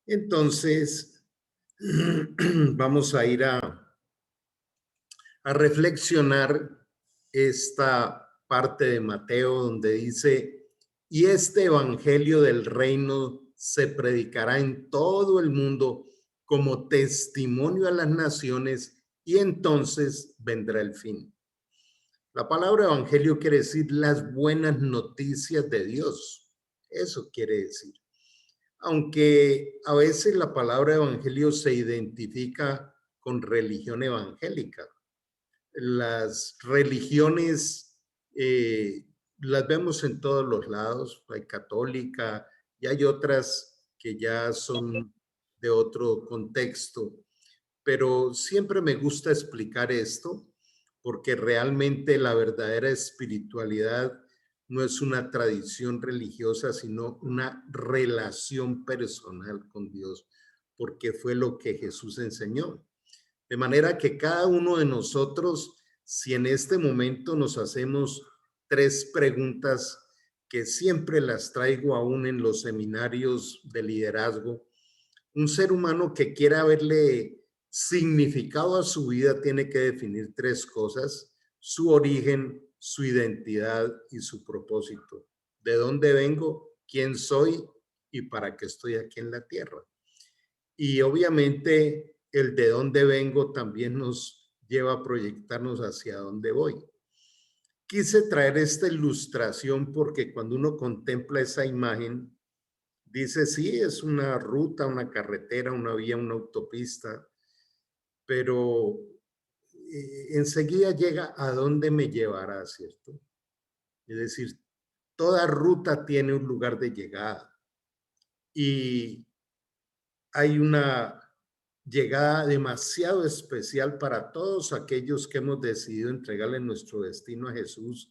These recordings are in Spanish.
Entonces, vamos a ir a reflexionar esta parte de Mateo donde dice, y este evangelio del reino se predicará en todo el mundo como testimonio a las naciones y entonces vendrá el fin. La palabra evangelio quiere decir las buenas noticias de Dios. Eso quiere decir. Aunque a veces la palabra evangelio se identifica con religión evangélica. Las religiones las vemos en todos los lados, hay católica y hay otras que ya son de otro contexto, pero siempre me gusta explicar esto porque realmente la verdadera espiritualidad no es una tradición religiosa, sino una relación personal con Dios, porque fue lo que Jesús enseñó. De manera que cada uno de nosotros, si en este momento nos hacemos tres preguntas que siempre las traigo aún en los seminarios de liderazgo, un ser humano que quiera verle significado a su vida tiene que definir tres cosas: su origen, su identidad y su propósito. ¿De dónde vengo? ¿Quién soy? ¿Y para qué estoy aquí en la tierra? Y obviamente el de dónde vengo también nos lleva a proyectarnos hacia dónde voy. Quise traer esta ilustración porque cuando uno contempla esa imagen, dice, sí, es una ruta, una carretera, una vía, una autopista, pero enseguida llega a dónde me llevará, ¿cierto? Es decir, toda ruta tiene un lugar de llegada y hay una llegada demasiado especial para todos aquellos que hemos decidido entregarle nuestro destino a Jesús,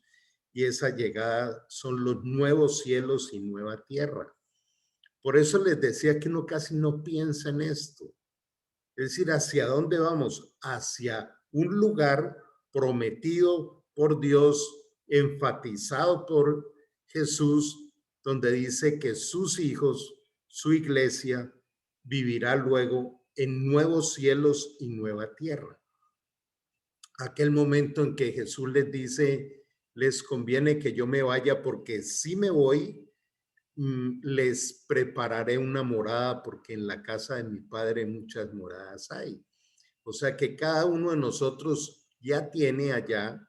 y esa llegada son los nuevos cielos y nueva tierra. Por eso les decía que uno casi no piensa en esto. Es decir, ¿hacia dónde vamos? Hacia un lugar prometido por Dios, enfatizado por Jesús, donde dice que sus hijos, su iglesia, vivirá luego en nuevos cielos y nueva tierra. Aquel momento en que Jesús les dice, les conviene que yo me vaya porque si me voy, les prepararé una morada porque en la casa de mi padre muchas moradas hay. O sea que cada uno de nosotros ya tiene allá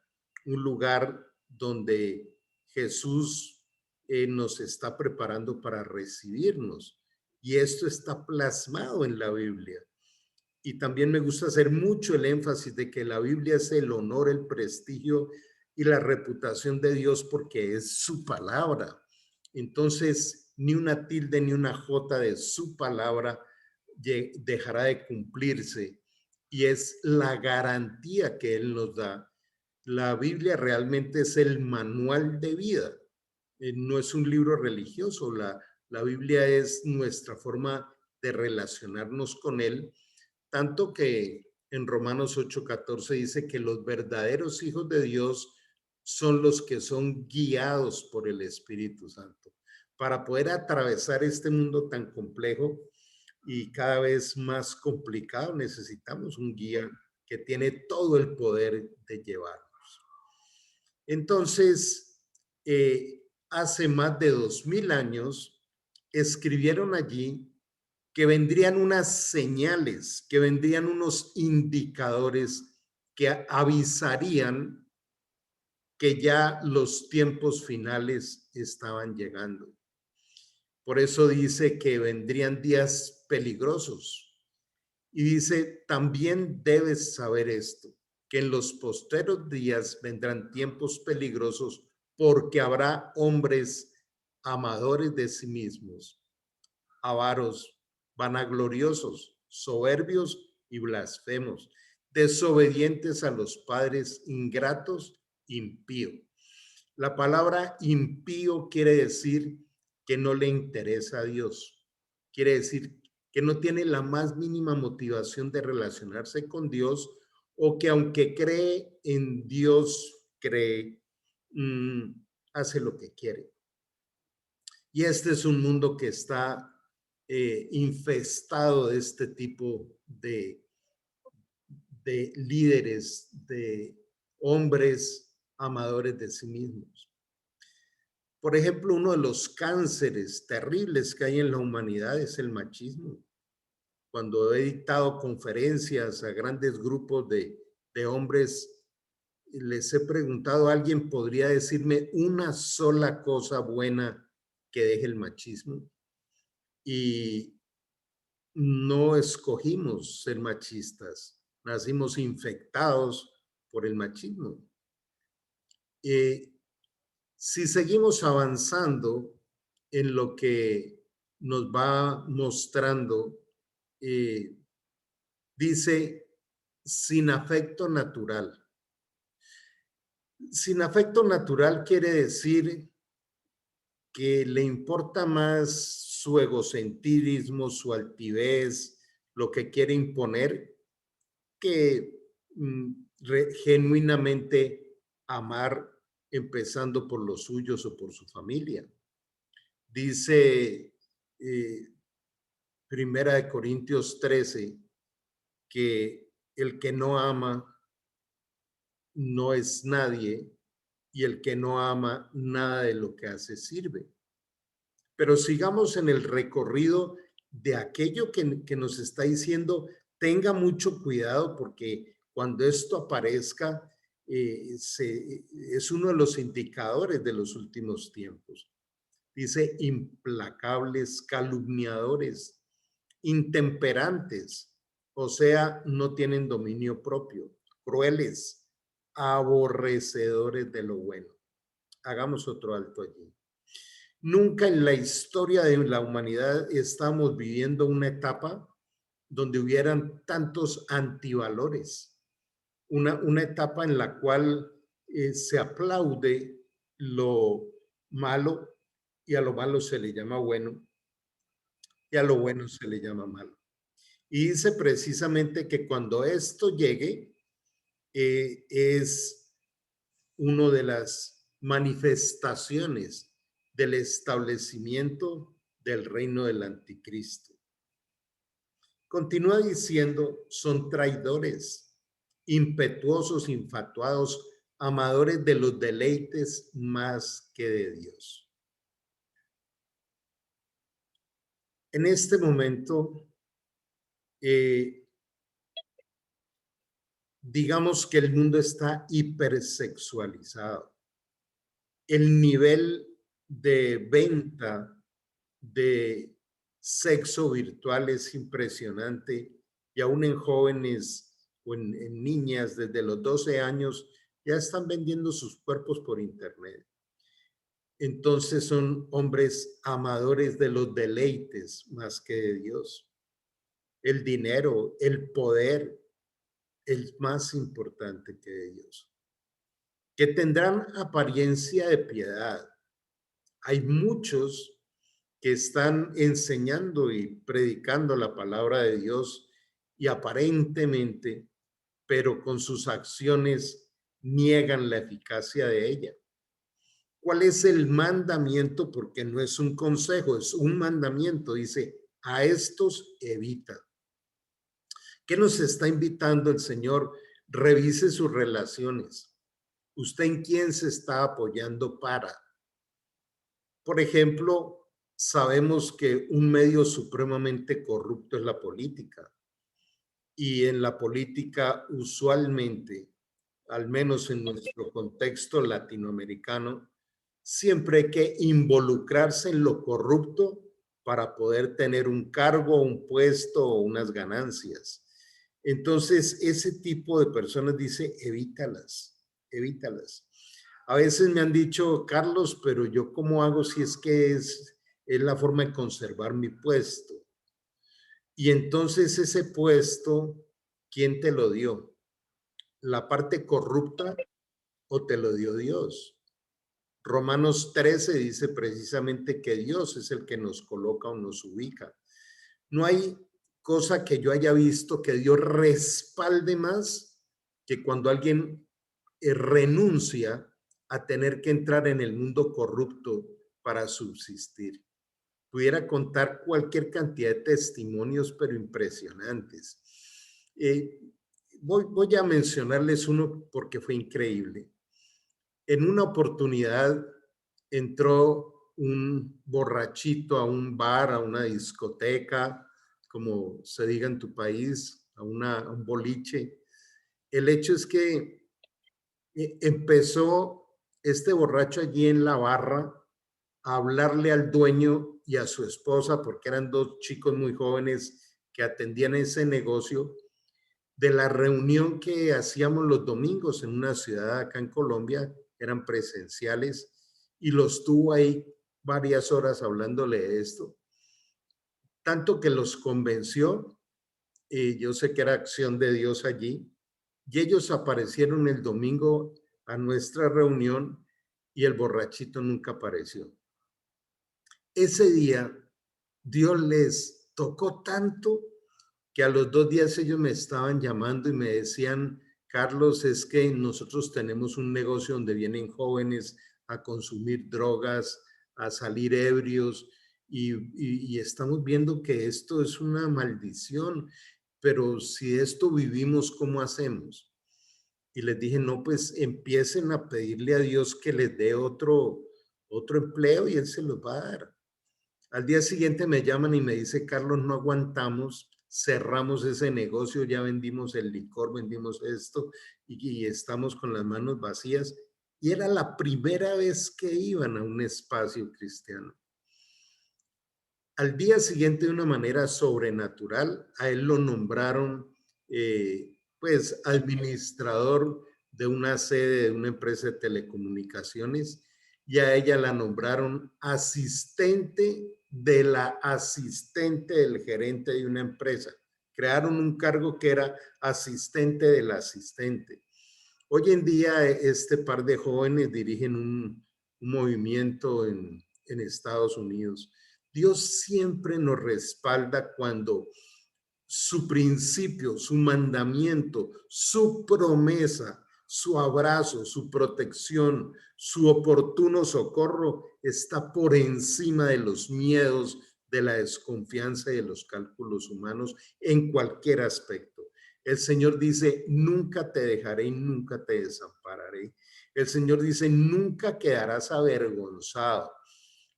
un lugar donde Jesús nos está preparando para recibirnos. Y esto está plasmado en la Biblia. Y también me gusta hacer mucho el énfasis de que la Biblia es el honor, el prestigio y la reputación de Dios porque es su palabra. Entonces, ni una tilde ni una jota de su palabra dejará de cumplirse, y es la garantía que Él nos da. La Biblia realmente es el manual de vida, no es un libro religioso. La Biblia es nuestra forma de relacionarnos con Él, tanto que en Romanos 8:14 dice que los verdaderos hijos de Dios son los que son guiados por el Espíritu Santo. Para poder atravesar este mundo tan complejo y cada vez más complicado, necesitamos un guía que tiene todo el poder de llevarnos. Entonces, hace más de 2000 años, escribieron allí que vendrían unas señales, que vendrían unos indicadores que avisarían que ya los tiempos finales estaban llegando. Por eso dice que vendrían días peligrosos. Y dice, también debes saber esto, que en los posteros días vendrán tiempos peligrosos porque habrá hombres amadores de sí mismos, avaros, vanagloriosos, soberbios y blasfemos, desobedientes a los padres, ingratos, impíos. La palabra impío quiere decir que no le interesa a Dios. Quiere decir que no tiene la más mínima motivación de relacionarse con Dios, o que aunque cree en Dios, hace lo que quiere. Y este es un mundo que está infestado de este tipo de líderes, de hombres amadores de sí mismos. Por ejemplo, uno de los cánceres terribles que hay en la humanidad es el machismo. Cuando he dictado conferencias a grandes grupos de hombres, les he preguntado, ¿alguien podría decirme una sola cosa buena que deje el machismo? Y no escogimos ser machistas, nacimos infectados por el machismo. Si seguimos avanzando en lo que nos va mostrando, dice, sin afecto natural. Sin afecto natural quiere decir que le importa más su egocentrismo, su altivez, lo que quiere imponer, que genuinamente amar, empezando por los suyos o por su familia. Dice Primera de Corintios 13 que el que no ama no es nadie y el que no ama nada de lo que hace sirve. Pero sigamos en el recorrido de aquello que nos está diciendo, tenga mucho cuidado porque cuando esto aparezca, es uno de los indicadores de los últimos tiempos. Dice, implacables, calumniadores, intemperantes, o sea, no tienen dominio propio, crueles, aborrecedores de lo bueno. Hagamos otro alto allí. Nunca en la historia de la humanidad estamos viviendo una etapa donde hubieran tantos antivalores, una etapa en la cual se aplaude lo malo y a lo malo se le llama bueno y a lo bueno se le llama malo. Y dice precisamente que cuando esto llegue, es una de las manifestaciones del establecimiento del reino del anticristo. Continúa diciendo, son traidores, impetuosos, infatuados, amadores de los deleites más que de Dios. En este momento, digamos que el mundo está hipersexualizado. El nivel de venta de sexo virtual es impresionante y aún en jóvenes o en niñas desde los 12 años ya están vendiendo sus cuerpos por internet. Entonces son hombres amadores de los deleites más que de Dios. El dinero, el poder, es más importante que de Dios. Que tendrán apariencia de piedad. Hay muchos que están enseñando y predicando la palabra de Dios y aparentemente, pero con sus acciones niegan la eficacia de ella. ¿Cuál es el mandamiento? Porque no es un consejo, es un mandamiento. Dice, a estos evita. ¿Qué nos está invitando el Señor? Revise sus relaciones. ¿Usted en quién se está apoyando para? Por ejemplo, sabemos que un medio supremamente corrupto es la política. Y en la política usualmente, al menos en nuestro contexto latinoamericano, siempre hay que involucrarse en lo corrupto para poder tener un cargo, un puesto o unas ganancias. Entonces, ese tipo de personas dice, evítalas, evítalas. A veces me han dicho, Carlos, pero yo cómo hago si es que es la forma de conservar mi puesto. Y entonces ese puesto, ¿quién te lo dio? ¿La parte corrupta o te lo dio Dios? Romanos 13 dice precisamente que Dios es el que nos coloca o nos ubica. No hay cosa que yo haya visto que Dios respalde más que cuando alguien renuncia a tener que entrar en el mundo corrupto para subsistir. pudiera contar cualquier cantidad de testimonios, pero impresionantes. Voy a mencionarles uno porque fue increíble. En una oportunidad entró un borrachito a un bar, a una discoteca, como se diga en tu país, a un boliche. El hecho es que empezó este borracho allí en la barra a hablarle al dueño y a su esposa, porque eran dos chicos muy jóvenes que atendían ese negocio, de la reunión que hacíamos los domingos en una ciudad acá en Colombia, eran presenciales, y los tuvo ahí varias horas hablándole de esto, tanto que los convenció, y yo sé que era acción de Dios allí, y ellos aparecieron el domingo a nuestra reunión y el borrachito nunca apareció. Ese día Dios les tocó tanto que a los 2 días ellos me estaban llamando y me decían, Carlos, es que nosotros tenemos un negocio donde vienen jóvenes a consumir drogas, a salir ebrios y estamos viendo que esto es una maldición, pero si esto vivimos, ¿cómo hacemos? Y les dije, no, pues empiecen a pedirle a Dios que les dé otro empleo y Él se los va a dar. Al día siguiente me llaman y me dice, Carlos, no aguantamos, cerramos ese negocio, ya vendimos el licor, vendimos esto y estamos con las manos vacías. Y era la primera vez que iban a un espacio cristiano. Al día siguiente, de una manera sobrenatural, a él lo nombraron pues administrador de una sede de una empresa de telecomunicaciones y a ella la nombraron asistente de la asistente del gerente de una empresa. Crearon un cargo que era asistente del asistente. Hoy en día este par de jóvenes dirigen un movimiento en Estados Unidos. Dios siempre nos respalda cuando su principio, su mandamiento, su promesa, su abrazo, su protección, su oportuno socorro está por encima de los miedos, de la desconfianza y de los cálculos humanos en cualquier aspecto. El Señor dice, nunca te dejaré y nunca te desampararé. El Señor dice, nunca quedarás avergonzado.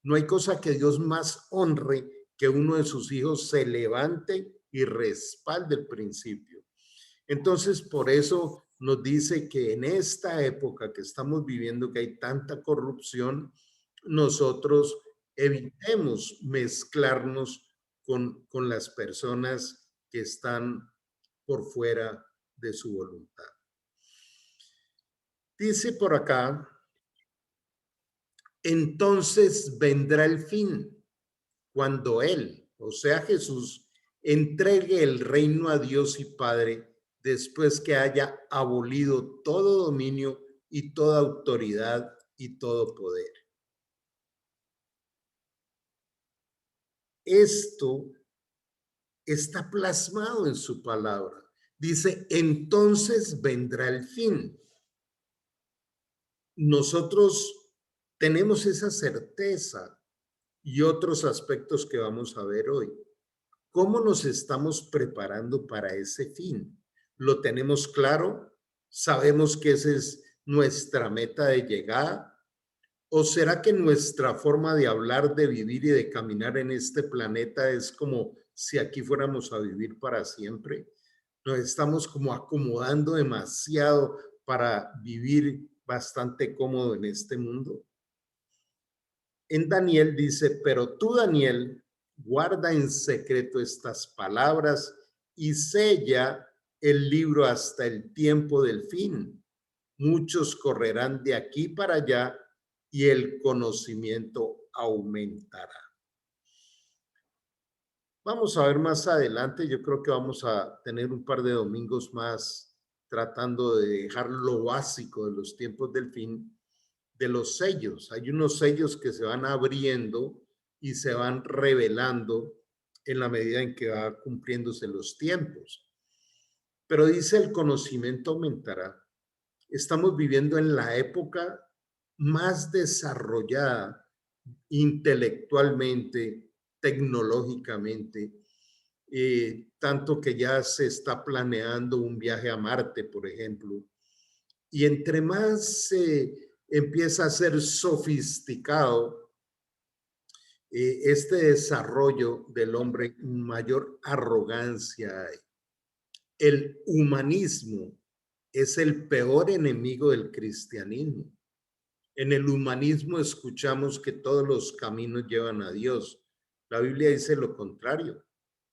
No hay cosa que Dios más honre que uno de sus hijos se levante y respalde el principio. Entonces, por eso nos dice que en esta época que estamos viviendo, que hay tanta corrupción, nosotros evitemos mezclarnos con las personas que están por fuera de su voluntad. Dice por acá, entonces vendrá el fin, cuando Él, o sea Jesús, entregue el reino a Dios y Padre después que haya abolido todo dominio y toda autoridad y todo poder. Esto está plasmado en su palabra. Dice, entonces vendrá el fin. Nosotros tenemos esa certeza y otros aspectos que vamos a ver hoy. ¿Cómo nos estamos preparando para ese fin? ¿Lo tenemos claro? ¿Sabemos que esa es nuestra meta de llegada? ¿O será que nuestra forma de hablar, de vivir y de caminar en este planeta es como si aquí fuéramos a vivir para siempre? Nos estamos como acomodando demasiado para vivir bastante cómodo en este mundo. En Daniel dice, pero tú, Daniel, guarda en secreto estas palabras y sella el libro hasta el tiempo del fin. Muchos correrán de aquí para allá y el conocimiento aumentará. Vamos a ver más adelante, yo creo que vamos a tener un par de domingos más tratando de dejar lo básico de los tiempos del fin, de los sellos. Hay unos sellos que se van abriendo y se van revelando en la medida en que va cumpliéndose los tiempos. Pero dice el conocimiento aumentará. Estamos viviendo en la época más desarrollada intelectualmente, tecnológicamente, tanto que ya se está planeando un viaje a Marte, por ejemplo. Y entre más empieza a ser sofisticado este desarrollo del hombre, mayor arrogancia hay. El humanismo es el peor enemigo del cristianismo. En el humanismo escuchamos que todos los caminos llevan a Dios. La Biblia dice lo contrario.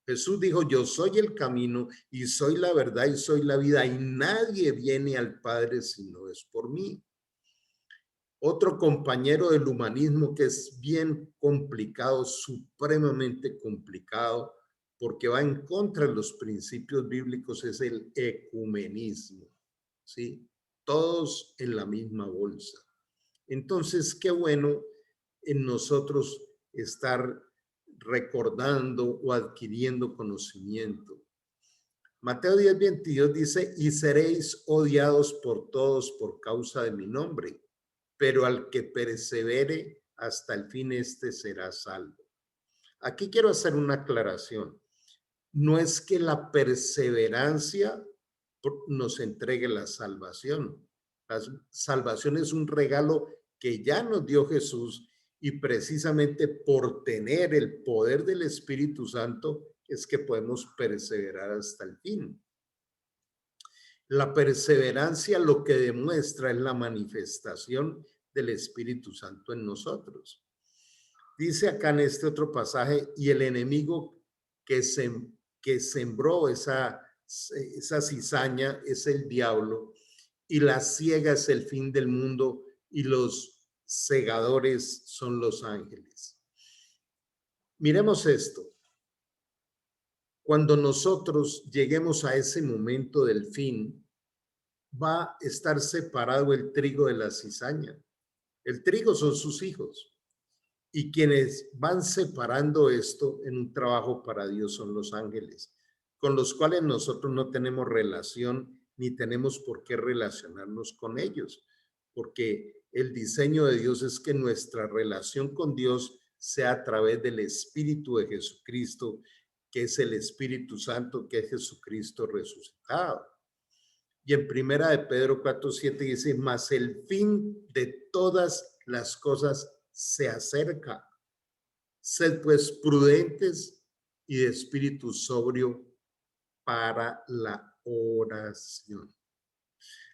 Jesús dijo, yo soy el camino y soy la verdad y soy la vida y nadie viene al Padre si no es por mí. Otro compañero del humanismo que es bien complicado, supremamente complicado, porque va en contra de los principios bíblicos, es el ecumenismo, ¿sí? Todos en la misma bolsa. Entonces, qué bueno en nosotros estar recordando o adquiriendo conocimiento. Mateo 10:22 dice, y seréis odiados por todos por causa de mi nombre, pero al que persevere hasta el fin, este será salvo. Aquí quiero hacer una aclaración. No es que la perseverancia nos entregue la salvación. La salvación es un regalo que ya nos dio Jesús y precisamente por tener el poder del Espíritu Santo es que podemos perseverar hasta el fin. La perseverancia lo que demuestra es la manifestación del Espíritu Santo en nosotros. Dice acá en este otro pasaje, y el enemigo que sembró esa cizaña es el diablo, y la siega es el fin del mundo, y los segadores son los ángeles. Miremos esto. Cuando nosotros lleguemos a ese momento del fin, va a estar separado el trigo de la cizaña. El trigo son sus hijos. Y quienes van separando esto en un trabajo para Dios son los ángeles, con los cuales nosotros no tenemos relación ni tenemos por qué relacionarnos con ellos, porque el diseño de Dios es que nuestra relación con Dios sea a través del Espíritu de Jesucristo, que es el Espíritu Santo, que es Jesucristo resucitado. Y en primera de Pedro 4:7 dice, mas el fin de todas las cosas se acerca. Sed pues prudentes y de espíritu sobrio para la oración.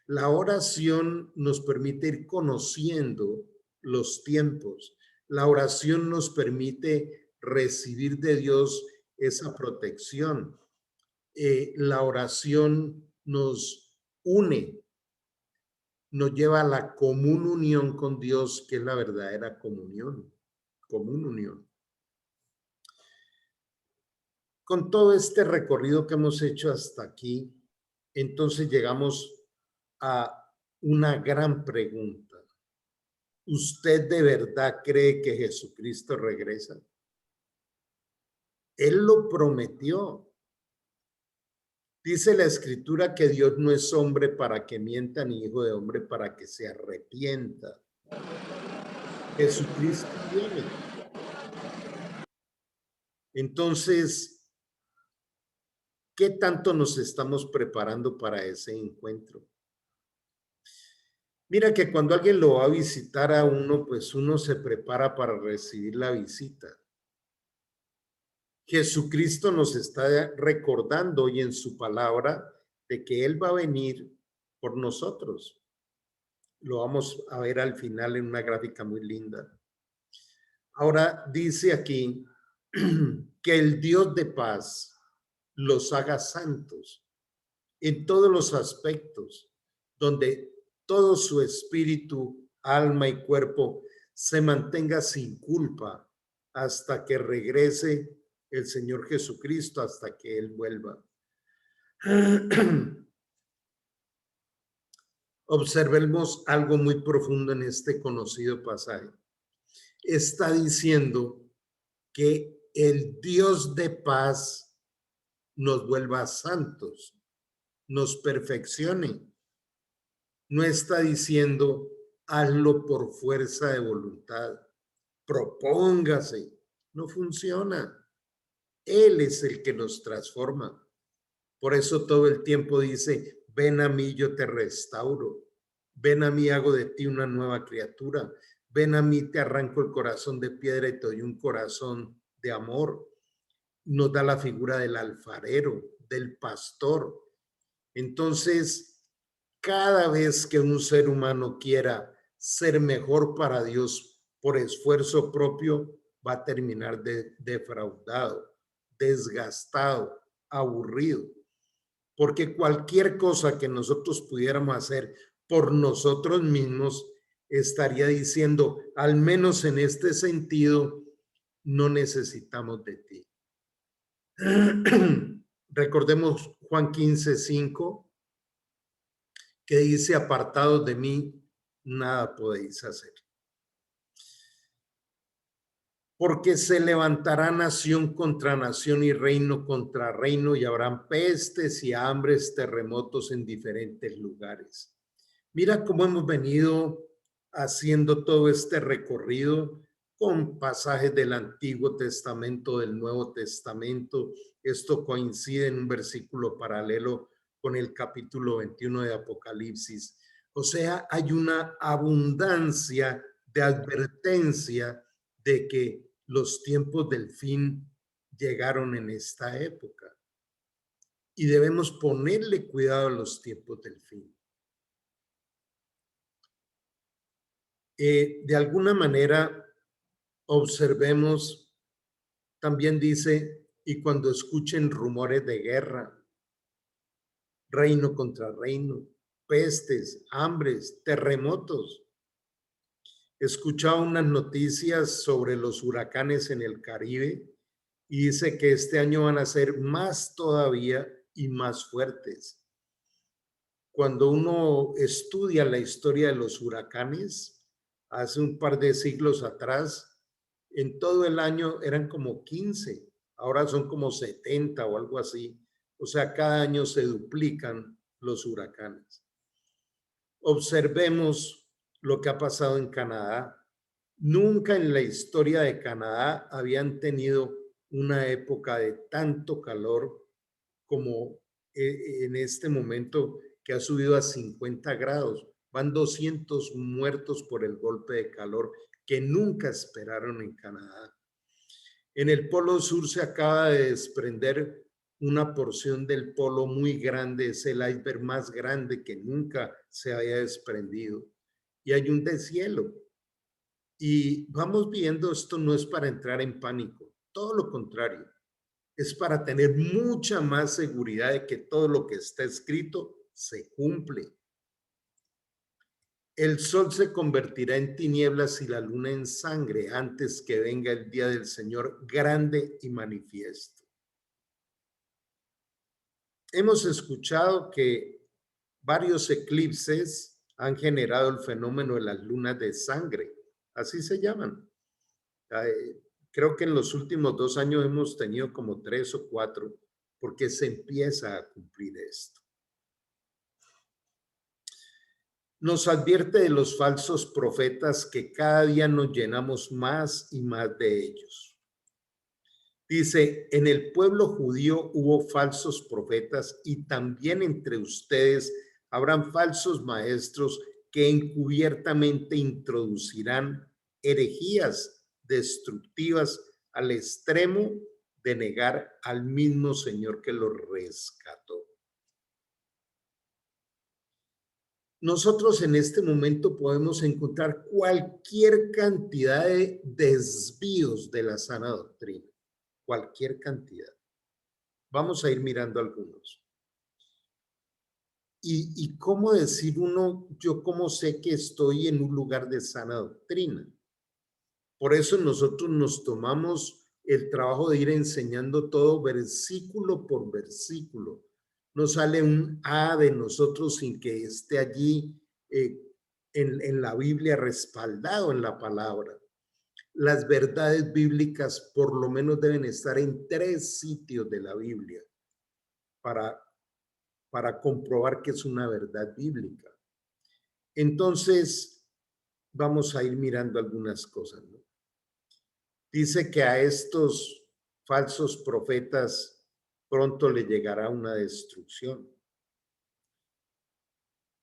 La oración nos permite ir conociendo los tiempos. La oración nos permite recibir de Dios esa protección. La oración nos une, nos lleva a la común unión con Dios, que es la verdadera comunión, común unión. Con todo este recorrido que hemos hecho hasta aquí, entonces llegamos a una gran pregunta. ¿Usted de verdad cree que Jesucristo regresa? Él lo prometió. Dice la Escritura que Dios no es hombre para que mienta, ni hijo de hombre para que se arrepienta. Jesucristo viene. Entonces, ¿qué tanto nos estamos preparando para ese encuentro? Mira que cuando alguien lo va a visitar a uno, pues uno se prepara para recibir la visita. Jesucristo nos está recordando hoy en su palabra de que Él va a venir por nosotros. Lo vamos a ver al final en una gráfica muy linda. Ahora dice aquí que el Dios de paz los haga santos en todos los aspectos, donde todo su espíritu, alma y cuerpo se mantenga sin culpa hasta que regrese el Señor Jesucristo, hasta que Él vuelva. Observemos algo muy profundo en este conocido pasaje. Está diciendo que el Dios de paz nos vuelva santos, nos perfeccione. No está diciendo hazlo por fuerza de voluntad, propóngase. No funciona. Él es el que nos transforma. Por eso todo el tiempo dice, ven a mí, yo te restauro. Ven a mí, hago de ti una nueva criatura. Ven a mí, te arranco el corazón de piedra y te doy un corazón de amor. Nos da la figura del alfarero, del pastor. Entonces, cada vez que un ser humano quiera ser mejor para Dios por esfuerzo propio, va a terminar defraudado, desgastado, aburrido. Porque cualquier cosa que nosotros pudiéramos hacer por nosotros mismos estaría diciendo, al menos en este sentido, no necesitamos de ti. Recordemos Juan 15:5, que dice, apartados de mí, nada podéis hacer. Porque se levantará nación contra nación y reino contra reino, y habrán pestes y hambres, terremotos en diferentes lugares. Mira cómo hemos venido haciendo todo este recorrido con pasajes del Antiguo Testamento, del Nuevo Testamento. Esto coincide en un versículo paralelo con el capítulo 21 de Apocalipsis. O sea, hay una abundancia de advertencia de que los tiempos del fin llegaron en esta época y debemos ponerle cuidado a los tiempos del fin. De alguna manera, observemos, también dice, y cuando escuchen rumores de guerra, reino contra reino, pestes, hambres, terremotos. He escuchado unas noticias sobre los huracanes en el Caribe y dice que este año van a ser más todavía y más fuertes. Cuando uno estudia la historia de los huracanes, hace un par de siglos atrás, en todo el año eran como 15, ahora son como 70 o algo así. O sea, cada año se duplican los huracanes. Observemos lo que ha pasado en Canadá. Nunca en la historia de Canadá habían tenido una época de tanto calor como en este momento, que ha subido a 50 grados. Van 200 muertos por el golpe de calor que nunca esperaron en Canadá. En el Polo Sur se acaba de desprender una porción del polo muy grande, es el iceberg más grande que nunca se había desprendido. Y hay un deshielo. Y vamos viendo, esto no es para entrar en pánico, todo lo contrario, es para tener mucha más seguridad de que todo lo que está escrito se cumple. El sol se convertirá en tinieblas y la luna en sangre antes que venga el día del Señor grande y manifiesto. Hemos escuchado que varios eclipses han generado el fenómeno de las lunas de sangre, así se llaman. Creo que en los últimos 2 años hemos tenido como 3 o 4, porque se empieza a cumplir esto. Nos advierte de los falsos profetas que cada día nos llenamos más y más de ellos. Dice, en el pueblo judío hubo falsos profetas y también entre ustedes habrán falsos maestros que encubiertamente introducirán herejías destructivas al extremo de negar al mismo Señor que los rescató. Nosotros en este momento podemos encontrar cualquier cantidad de desvíos de la sana doctrina, cualquier cantidad. Vamos a ir mirando algunos. ¿Y cómo decir uno, yo cómo sé que estoy en un lugar de sana doctrina? Por eso nosotros nos tomamos el trabajo de ir enseñando todo versículo por versículo. No sale un A de nosotros sin que esté allí en la Biblia respaldado en la palabra. Las verdades bíblicas por lo menos deben estar en 3 sitios de la Biblia para comprobar que es una verdad bíblica. Entonces, vamos a ir mirando algunas cosas, ¿no? Dice que a estos falsos profetas pronto le llegará una destrucción.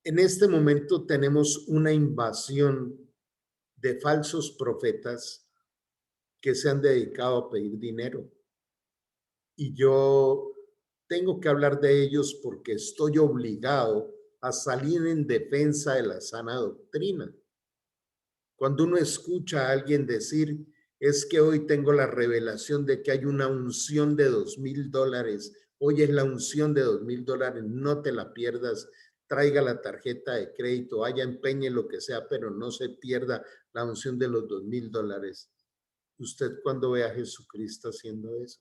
En este momento tenemos una invasión de falsos profetas que se han dedicado a pedir dinero. Y yo tengo que hablar de ellos porque estoy obligado a salir en defensa de la sana doctrina. Cuando uno escucha a alguien decir, es que hoy tengo la revelación de que hay una unción de $2,000, hoy es la unción de $2,000, no te la pierdas, traiga la tarjeta de crédito, haya empeñe lo que sea, pero no se pierda la unción de los $2,000. ¿Usted cuándo ve a Jesucristo haciendo eso?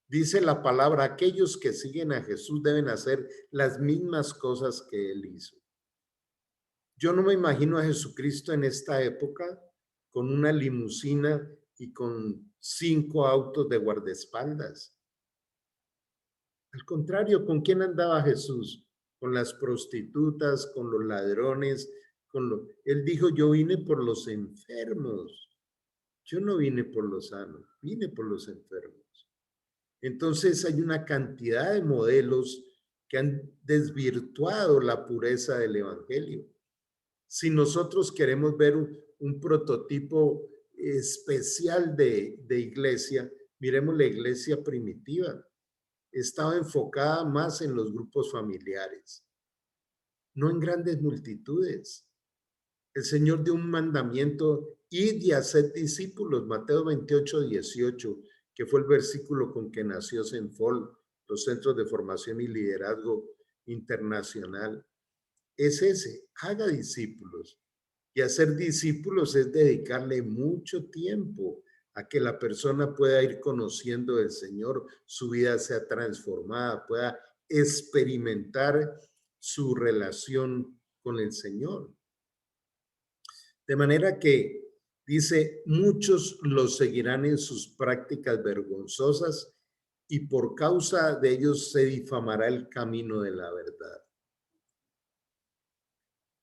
Dice la palabra, aquellos que siguen a Jesús deben hacer las mismas cosas que Él hizo. Yo no me imagino a Jesucristo en esta época con una limusina y con 5 autos de guardaespaldas. Al contrario, ¿con quién andaba Jesús? Con las prostitutas, con los ladrones, Él dijo, yo vine por los enfermos. Yo no vine por los sanos, vine por los enfermos. Entonces hay una cantidad de modelos que han desvirtuado la pureza del evangelio. Si nosotros queremos ver un prototipo especial de iglesia, miremos la iglesia primitiva. Estaba enfocada más en los grupos familiares, no en grandes multitudes. El Señor dio un mandamiento, id y haced discípulos, Mateo 28:18, que fue el versículo con que nació CENFOL, los Centros de Formación y Liderazgo Internacional. Es ese, haga discípulos. Y hacer discípulos es dedicarle mucho tiempo a que la persona pueda ir conociendo al Señor, su vida sea transformada, pueda experimentar su relación con el Señor. De manera que, dice, muchos los seguirán en sus prácticas vergonzosas y por causa de ellos se difamará el camino de la verdad.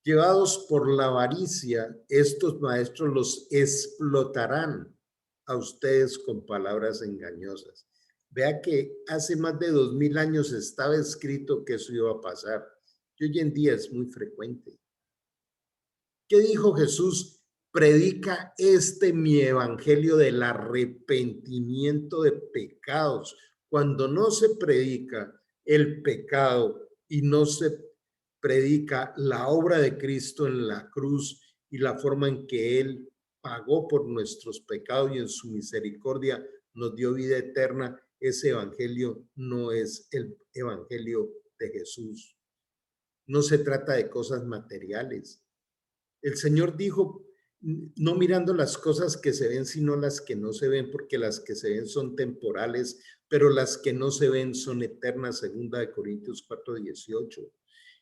Llevados por la avaricia, estos maestros los explotarán a ustedes con palabras engañosas. Vea que hace más de 2000 años estaba escrito que eso iba a pasar. Y hoy en día es muy frecuente. ¿Qué dijo Jesús? Predica mi evangelio del arrepentimiento de pecados. Cuando no se predica el pecado y no se predica la obra de Cristo en la cruz y la forma en que Él pagó por nuestros pecados y en su misericordia nos dio vida eterna, ese evangelio no es el evangelio de Jesús. No se trata de cosas materiales. El Señor dijo, no mirando las cosas que se ven, sino las que no se ven, porque las que se ven son temporales, pero las que no se ven son eternas, 2 Corintios 4:18.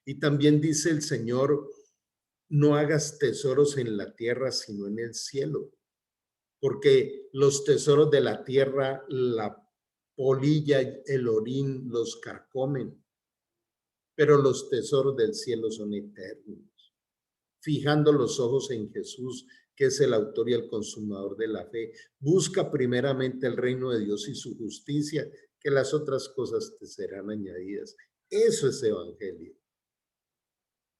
Y también dice el Señor, no hagas tesoros en la tierra, sino en el cielo, porque los tesoros de la tierra, la polilla, el orín los carcomen, pero los tesoros del cielo son eternos. Fijando los ojos en Jesús, que es el autor y el consumador de la fe. Busca primeramente el reino de Dios y su justicia, que las otras cosas te serán añadidas. Eso es evangelio.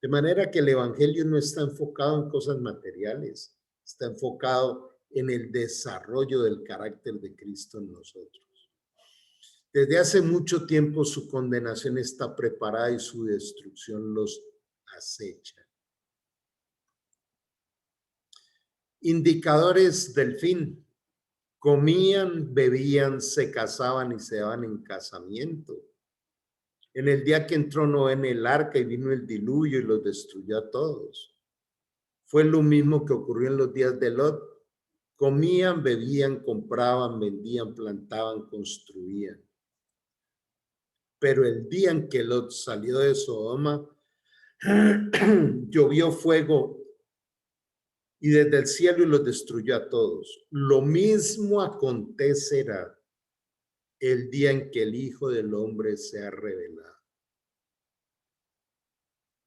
De manera que el evangelio no está enfocado en cosas materiales, está enfocado en el desarrollo del carácter de Cristo en nosotros. Desde hace mucho tiempo su condenación está preparada y su destrucción los acecha. Indicadores del fin. Comían, bebían, se casaban y se daban en casamiento. En el día que entró Noé en el arca y vino el diluvio y los destruyó a todos. Fue lo mismo que ocurrió en los días de Lot. Comían, bebían, compraban, vendían, plantaban, construían. Pero el día en que Lot salió de Sodoma, llovió fuego y desde el cielo y los destruyó a todos. Lo mismo acontecerá el día en que el Hijo del Hombre sea revelado.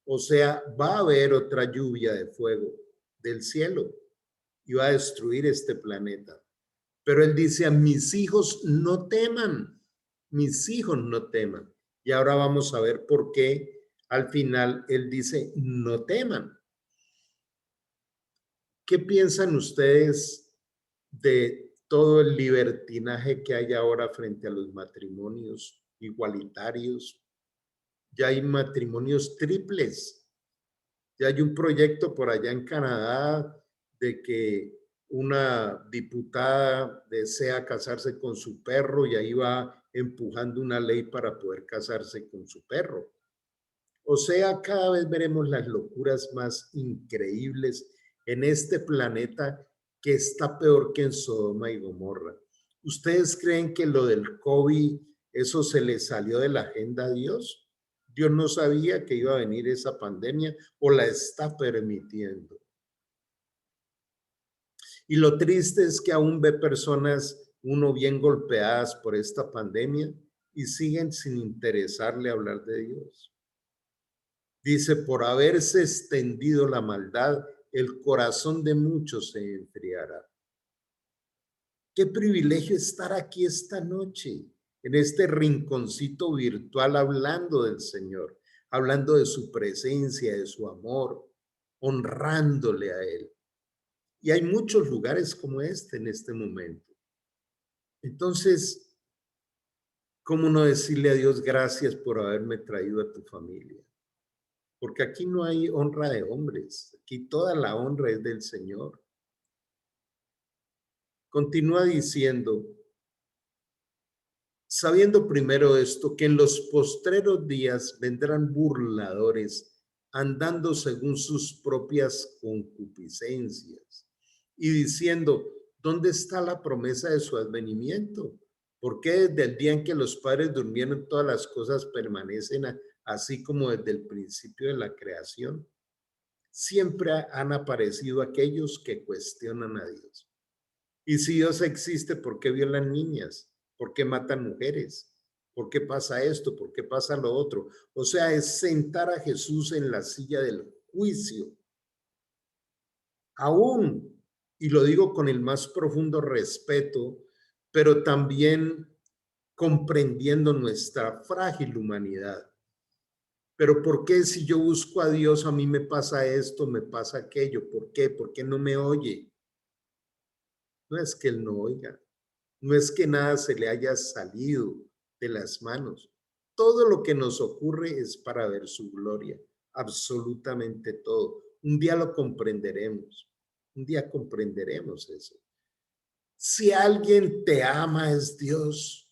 O sea, va a haber otra lluvia de fuego del cielo y va a destruir este planeta. Pero él dice a mis hijos no teman, mis hijos no teman. Y ahora vamos a ver por qué al final él dice no teman. ¿Qué piensan ustedes de todo el libertinaje que hay ahora frente a los matrimonios igualitarios? Ya hay matrimonios triples. Ya hay un proyecto por allá en Canadá de que una diputada desea casarse con su perro y ahí va empujando una ley para poder casarse con su perro. O sea, cada vez veremos las locuras más increíbles en este planeta que está peor que en Sodoma y Gomorra. ¿Ustedes creen que lo del COVID, eso se le salió de la agenda a Dios? Dios no sabía que iba a venir esa pandemia o la está permitiendo. Y lo triste es que aún ve personas, uno bien golpeadas por esta pandemia y siguen sin interesarle hablar de Dios. Dice, por haberse extendido la maldad, el corazón de muchos se enfriará. Qué privilegio estar aquí esta noche, en este rinconcito virtual, hablando del Señor, hablando de su presencia, de su amor, honrándole a Él. Y hay muchos lugares como este en este momento. Entonces, ¿cómo no decirle a Dios gracias por haberme traído a tu familia? Porque aquí no hay honra de hombres, aquí toda la honra es del Señor. Continúa diciendo, sabiendo primero esto, que en los postreros días vendrán burladores, andando según sus propias concupiscencias, y diciendo, ¿dónde está la promesa de su advenimiento? ¿Por qué desde el día en que los padres durmieron todas las cosas permanecen así como desde el principio de la creación? Siempre han aparecido aquellos que cuestionan a Dios. Y si Dios existe, ¿por qué violan niñas? ¿Por qué matan mujeres? ¿Por qué pasa esto? ¿Por qué pasa lo otro? O sea, es sentar a Jesús en la silla del juicio. Aún, y lo digo con el más profundo respeto, pero también comprendiendo nuestra frágil humanidad. Pero ¿por qué si yo busco a Dios a mí me pasa esto, me pasa aquello? ¿Por qué? ¿Por qué no me oye? No es que Él no oiga, no es que nada se le haya salido de las manos. Todo lo que nos ocurre es para ver su gloria, absolutamente todo. Un día lo comprenderemos, un día comprenderemos eso. Si alguien te ama es Dios.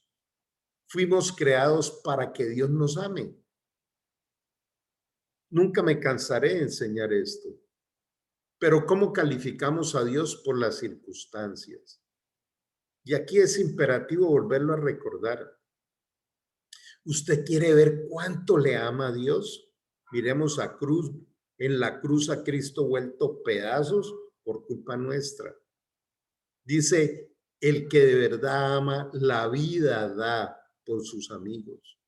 Fuimos creados para que Dios nos ame. Nunca me cansaré de enseñar esto. Pero ¿cómo calificamos a Dios? Por las circunstancias. Y aquí es imperativo volverlo a recordar. ¿Usted quiere ver cuánto le ama a Dios? Miremos a cruz, en la cruz a Cristo vuelto pedazos por culpa nuestra. Dice, el que de verdad ama, la vida da por sus amigos.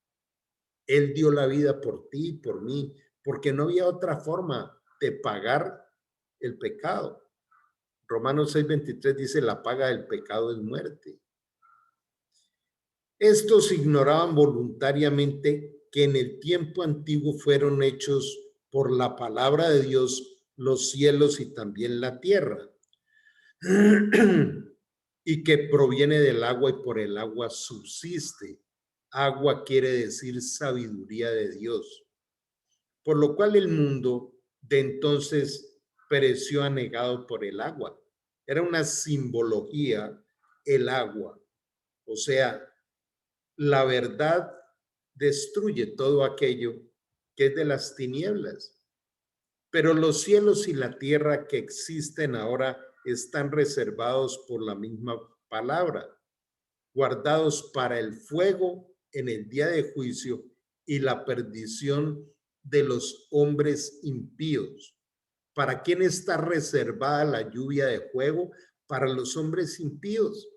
Él dio la vida por ti y por mí, porque no había otra forma de pagar el pecado. Romanos 6:23 dice, la paga del pecado es muerte. Estos ignoraban voluntariamente que en el tiempo antiguo fueron hechos por la palabra de Dios los cielos y también la tierra, y que proviene del agua y por el agua subsiste. Agua quiere decir sabiduría de Dios. Por lo cual el mundo de entonces pereció anegado por el agua. Era una simbología el agua. O sea, la verdad destruye todo aquello que es de las tinieblas. Pero los cielos y la tierra que existen ahora están reservados por la misma palabra, guardados para el fuego en el día de juicio y la perdición de los hombres impíos. ¿Para quién está reservada la lluvia de fuego? Para los hombres impíos.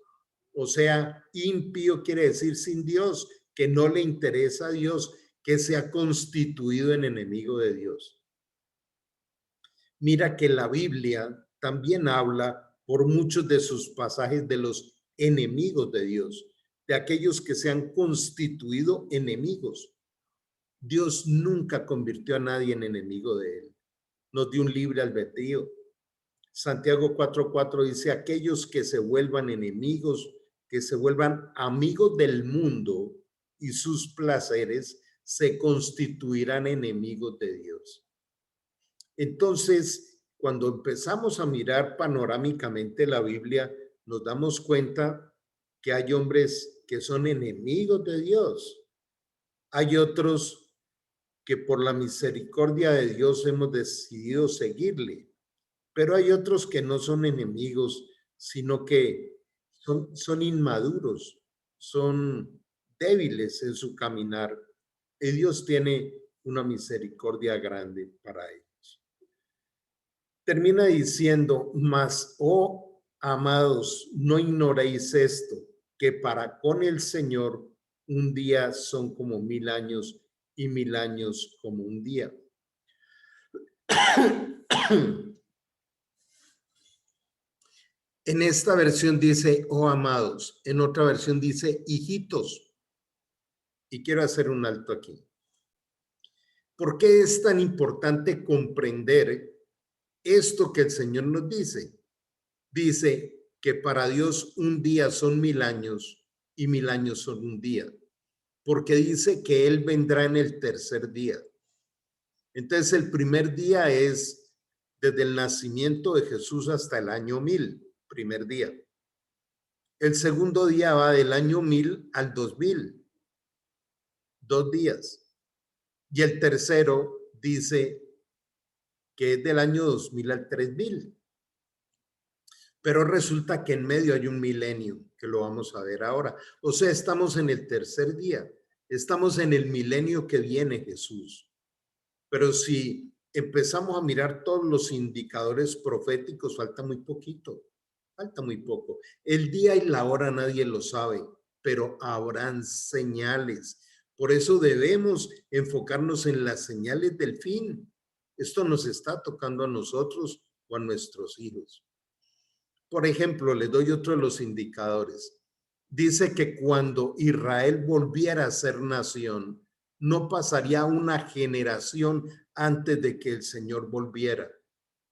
O sea, impío quiere decir sin Dios, que no le interesa a Dios, que se ha constituido en enemigo de Dios. Mira que la Biblia también habla por muchos de sus pasajes de los enemigos de Dios, de aquellos que se han constituido enemigos. Dios nunca convirtió a nadie en enemigo de él. Nos dio un libre albedrío. Santiago 4:4 dice, aquellos que se vuelvan enemigos, que se vuelvan amigos del mundo y sus placeres, se constituirán enemigos de Dios. Entonces, cuando empezamos a mirar panorámicamente la Biblia, nos damos cuenta que hay hombres que son enemigos de Dios. Hay otros que por la misericordia de Dios hemos decidido seguirle, pero hay otros que no son enemigos, sino que son inmaduros, son débiles en su caminar, y Dios tiene una misericordia grande para ellos. Termina diciendo, mas, oh amados, no ignoréis esto, que para con el Señor un día son como 1000 años y 1000 años como un día. En esta versión dice, oh amados, en otra versión dice, hijitos. Y quiero hacer un alto aquí. ¿Por qué es tan importante comprender esto que el Señor nos dice? Dice que para Dios un día son 1000 años y 1000 años son un día, porque dice que Él vendrá en el tercer día. Entonces el primer día es desde el nacimiento de Jesús hasta el año 1000, primer día. El segundo día va del año 1000 al 2000, 2 días. Y el tercero dice que es del año 2000 al 3000. Pero resulta que en medio hay un milenio, que lo vamos a ver ahora. O sea, estamos en el tercer día, estamos en el milenio que viene Jesús. Pero si empezamos a mirar todos los indicadores proféticos, falta muy poquito, falta muy poco. El día y la hora nadie lo sabe, pero habrán señales. Por eso debemos enfocarnos en las señales del fin. Esto nos está tocando a nosotros o a nuestros hijos. Por ejemplo, le doy otro de los indicadores. Dice que cuando Israel volviera a ser nación, no pasaría una generación antes de que el Señor volviera.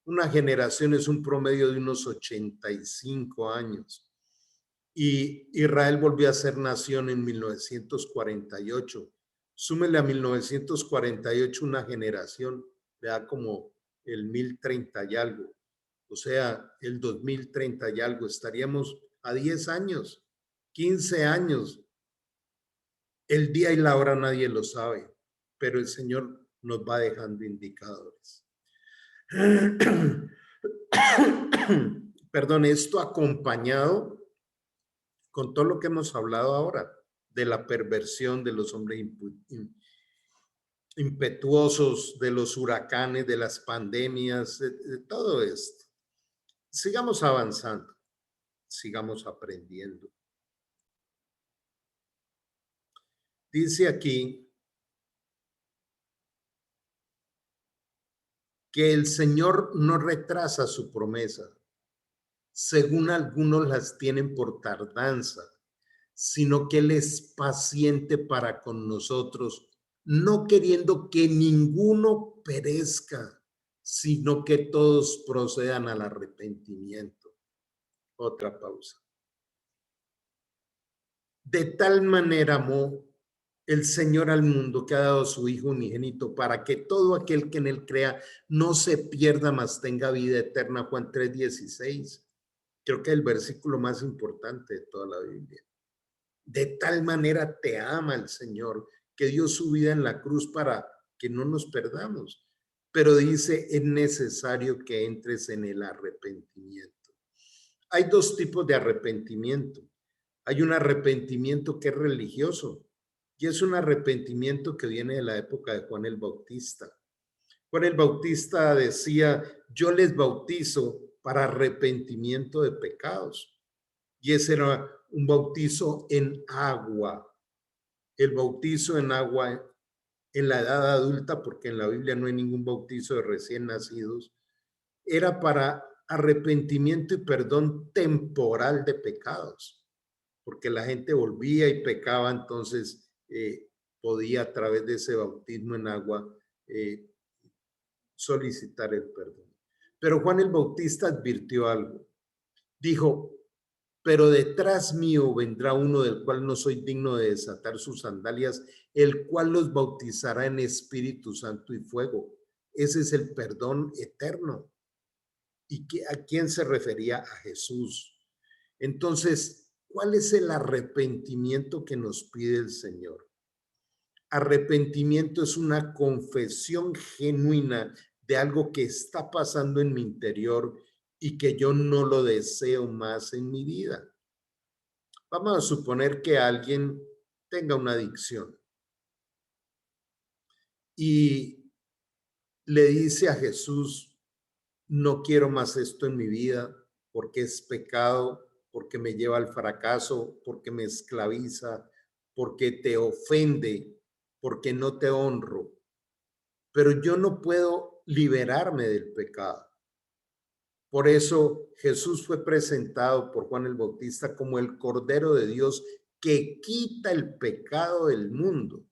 Una generación es un promedio de unos 85 años. Y Israel volvió a ser nación en 1948. Súmele a 1948 una generación, le da como el 1030 y algo. O sea, el 2030 y algo, estaríamos a 10 años, 15 años. El día y la hora nadie lo sabe, pero el Señor nos va dejando indicadores. Perdón, esto acompañado con todo lo que hemos hablado ahora, de la perversión de los hombres impetuosos, de los huracanes, de las pandemias, de todo esto. Sigamos avanzando, sigamos aprendiendo. Dice aquí que el Señor no retrasa su promesa, según algunos las tienen por tardanza, sino que Él es paciente para con nosotros, no queriendo que ninguno perezca, sino que todos procedan al arrepentimiento. Otra pausa. De tal manera amó el Señor al mundo que ha dado a su Hijo unigénito para que todo aquel que en él crea no se pierda, mas tenga vida eterna. Juan 3:16. Creo que es el versículo más importante de toda la Biblia. De tal manera te ama el Señor que dio su vida en la cruz para que no nos perdamos. Pero dice, es necesario que entres en el arrepentimiento. Hay dos tipos de arrepentimiento. Hay un arrepentimiento que es religioso y es un arrepentimiento que viene de la época de Juan el Bautista. Juan el Bautista decía, yo les bautizo para arrepentimiento de pecados. Y ese era un bautizo en agua. El bautizo en agua en la edad adulta, porque en la Biblia no hay ningún bautizo de recién nacidos, era para arrepentimiento y perdón temporal de pecados. porque la gente volvía y pecaba, entonces podía a través de ese bautismo en agua solicitar el perdón. Pero Juan el Bautista advirtió algo. Dijo, pero detrás mío vendrá uno del cual no soy digno de desatar sus sandalias, el cual los bautizará en Espíritu Santo y fuego. Ese es el perdón eterno. ¿Y a quién se refería? A Jesús. Entonces, ¿cuál es el arrepentimiento que nos pide el Señor? Arrepentimiento es una confesión genuina de algo que está pasando en mi interior y que yo no lo deseo más en mi vida. Vamos a suponer que alguien tenga una adicción y le dice a Jesús, no quiero más esto en mi vida porque es pecado, porque me lleva al fracaso, porque me esclaviza, porque te ofende, porque no te honro. Pero yo no puedo liberarme del pecado. Por eso Jesús fue presentado por Juan el Bautista como el Cordero de Dios que quita el pecado del mundo.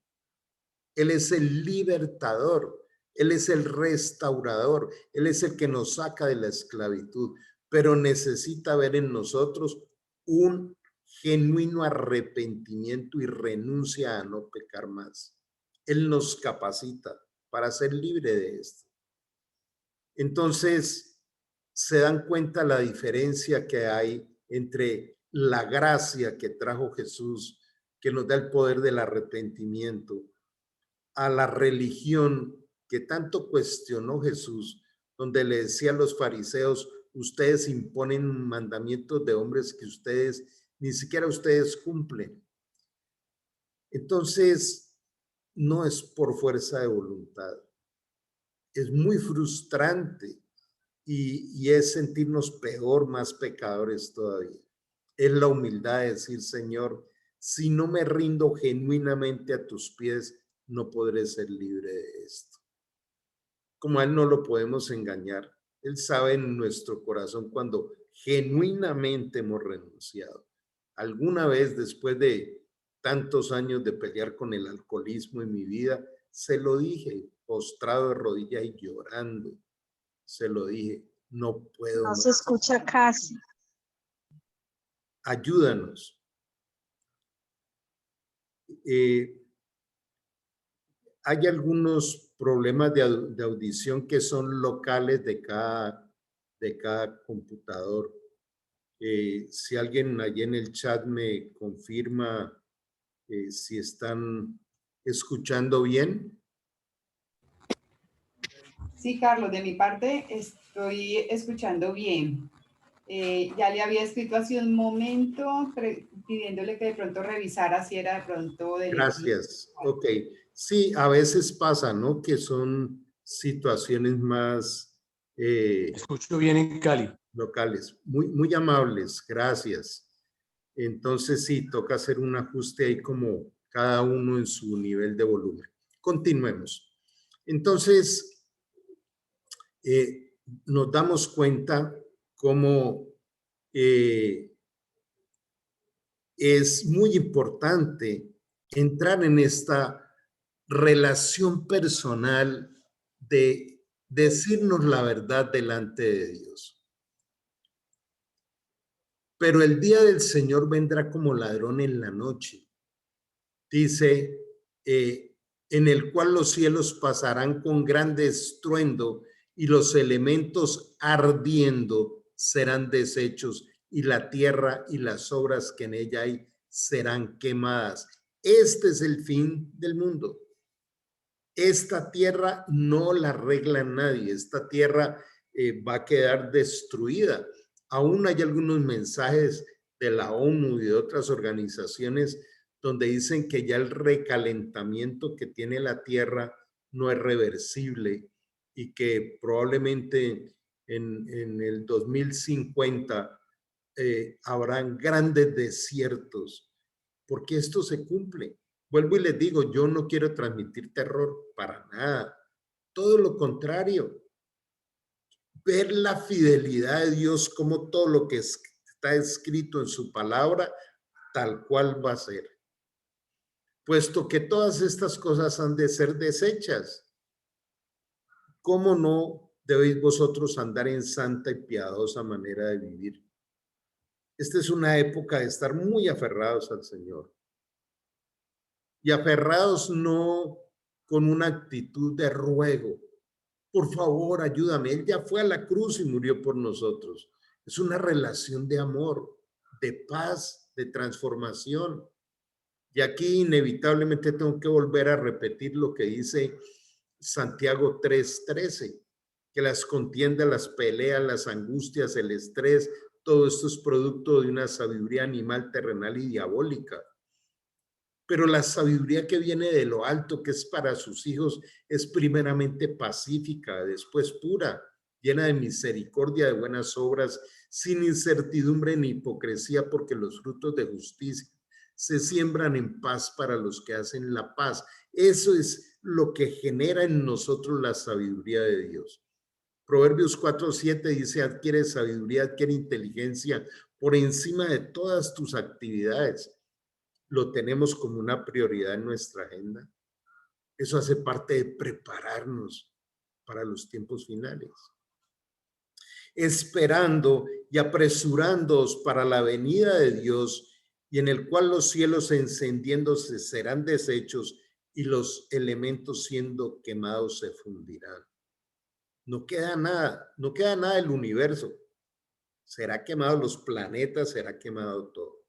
Él es el libertador, Él es el restaurador, Él es el que nos saca de la esclavitud, pero necesita ver en nosotros un genuino arrepentimiento y renuncia a no pecar más. Él nos capacita para ser libre de esto. Entonces, se dan cuenta la diferencia que hay entre la gracia que trajo Jesús, que nos da el poder del arrepentimiento, a la religión que tanto cuestionó Jesús, donde le decía a los fariseos, ustedes imponen mandamientos de hombres que ustedes, ni siquiera ustedes cumplen. Entonces, no es por fuerza de voluntad. Es muy frustrante y es sentirnos peor, más pecadores todavía. Es la humildad de decir, Señor, si no me rindo genuinamente a tus pies, no podré ser libre de esto. Como a Él no lo podemos engañar. Él sabe en nuestro corazón cuando genuinamente hemos renunciado. Alguna vez después de tantos años de pelear con el alcoholismo en mi vida, se lo dije, postrado de rodillas y llorando. Se lo dije, no puedo No más. se escucha casi. Ayúdanos. Hay algunos problemas de audición que son locales de cada computador. Si alguien allí en el chat me confirma si están escuchando bien. Sí, Carlos, de mi parte estoy escuchando bien. Ya le había escrito hace un momento pidiéndole que de pronto revisara si era de pronto del Gracias. Ok. Sí, a veces pasa, ¿no? Que son situaciones más Escucho bien en Cali. locales. Muy, muy amables. Gracias. Entonces sí, toca hacer un ajuste ahí como cada uno en su nivel de volumen. Continuemos. Entonces, nos damos cuenta cómo es muy importante entrar en esta relación personal de decirnos la verdad delante de Dios. Pero el día del Señor vendrá como ladrón en la noche. Dice, en el cual los cielos pasarán con grande estruendo y los elementos ardiendo serán deshechos y la tierra y las obras que en ella hay serán quemadas. Este es el fin del mundo. Esta tierra no la arregla nadie. Esta tierra va a quedar destruida. Aún hay algunos mensajes de la ONU y de otras organizaciones donde dicen que ya el recalentamiento que tiene la tierra no es reversible y que probablemente en el 2050 habrán grandes desiertos, porque esto se cumple. Vuelvo y les digo, yo no quiero transmitir terror para nada, todo lo contrario. Ver la fidelidad de Dios, como todo lo que está escrito en su palabra tal cual va a ser. Puesto que todas estas cosas han de ser desechas, ¿cómo no debéis vosotros andar en santa y piadosa manera de vivir? Esta es una época de estar muy aferrados al Señor. Y aferrados no con una actitud de ruego. Por favor, ayúdame. Él ya fue a la cruz y murió por nosotros. Es una relación de amor, de paz, de transformación. Y aquí inevitablemente tengo que volver a repetir lo que dice Santiago 3:13, que las contiendas, las peleas, las angustias, el estrés, todo esto es producto de una sabiduría animal, terrenal y diabólica. Pero la sabiduría que viene de lo alto, que es para sus hijos, es primeramente pacífica, después pura, llena de misericordia, de buenas obras, sin incertidumbre ni hipocresía, porque los frutos de justicia se siembran en paz para los que hacen la paz. Eso es lo que genera en nosotros la sabiduría de Dios. Proverbios 4:7 dice: adquiere sabiduría, adquiere inteligencia por encima de todas tus actividades. Lo tenemos como una prioridad en nuestra agenda. Eso hace parte de prepararnos para los tiempos finales. Esperando y apresurándoos para la venida de Dios, y en el cual los cielos encendiéndose serán deshechos y los elementos siendo quemados se fundirán. No queda nada del universo. Será quemado los planetas, será quemado todo.